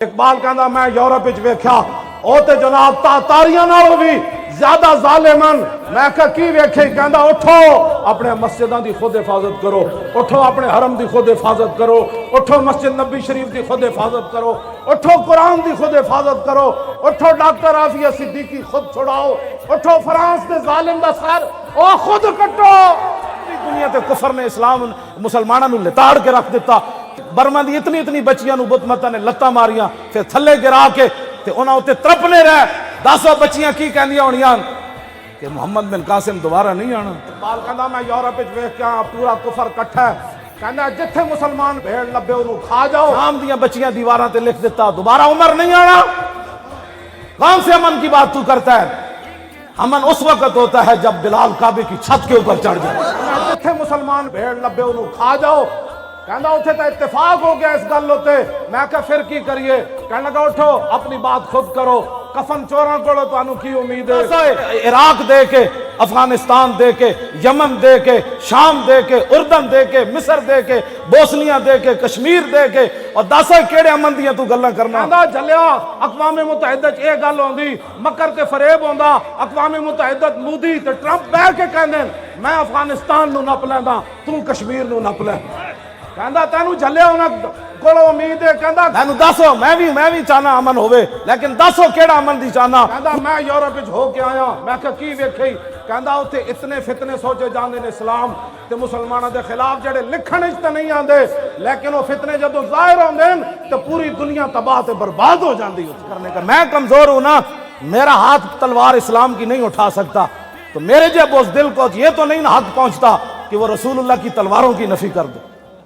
इकबाल कहता मैं यूरोप वेख्या ओ ते जनाब तातारियां नालों भी ज्यादा जालिमन। मैं कहा की वेखे? कहता उठो अपने मस्जिदां दी खुद हिफाजत करो, उठो अपने हरम दी खुद हिफाजत करो, उठो मस्जिद नबी शरीफ दी खुद हिफाजत करो, उठो कुरान दी खुद हिफाजत करो, उठो डॉक्टर आफिया सिद्दीकी खुद छुड़ाओ, उठो फ्रांस दे जालिम दा सर ओ खुद कटो। दुनिया ते कुफर ने इस्लाम मुसलमानों को लिताड़ के रख दिता। बर्मा दी इतनी इतनी बच्चियां बुतमता ने लत्तां मारियां, फिर थले गिरा के ते उन्हां उत्ते तरपने रह। 10 बच्चियां की कहंदियां होणियां कि मुहम्मद बिन कासिम दोबारा नहीं आना। इकबाल कहंदा मैं यूरोप विच वेख के पूरा कुफर इकट्ठा है। कहंदा जिथे मुसलमान भेड़ लभे उन्होंने खा जाओ। शाम दियां बच्चियां दीवारां ते लिख दिता दोबारा उमर नहीं आना। कौन से अमन की बात तू करता है? अमन उस वक्त होता है जब बिलाल काबे की छत के ऊपर चढ़ जाए। जिथे मुसलमान भेड़ लभे उन्होंने खा जाओ। कहना उठे तो इत्तेफाक हो गया इस गल उत्ते। मैं क्या फिर की करिए? कहने लगा उठो अपनी बात खुद करो। कफन चोरों को तुहानू की उम्मीद है? इराक दे के, अफगानिस्तान दे के, यमन दे के, शाम दे के, उर्दन दे के, मिस्र दे के, बोसनिया दे के, कश्मीर दे के, और 10 केड़े अमन दियां तू गल्लां करना। कहंदा जलिया अक़वाम मुत्तहिदा च यह गल होंदी, मकर ते फरेब होंदा। अक़वाम मुत्तहिदा मोदी ते ट्रंप बह के कहंदे मैं अफगानिस्तान नू नप लैंदा, तू कश्मीर नू नप लै। कहंदा तेनू झलिया उन्हां कोलों उम्मीद है। कहंदा मैनू दसो मैं भी चाहना अमन होवे, लेकिन दसो केड़ा अमन दी चाहना। कहंदा मैं यूरोप विच हो के आया। मैं कहा की वेखी? कहंदा उत्थे इतने फितने सोचे जांदे ने इस्लाम ते मुसलमानों के खिलाफ जेड़े लिखण विच ते नहीं आंदे, लेकिन वो फितने जदों जाहिर होंदे न ते पूरी दुनिया तबाह ते बर्बाद हो जाती है। करने का मैं कमजोर हूं ना, मेरा हाथ तलवार इस्लाम की नहीं उठा सकता, तो मेरे जब उस दिल को ये तो नहीं ना हक पहुंचता कि वो रसूलुल्लाह की तलवारों की नफी कर दो।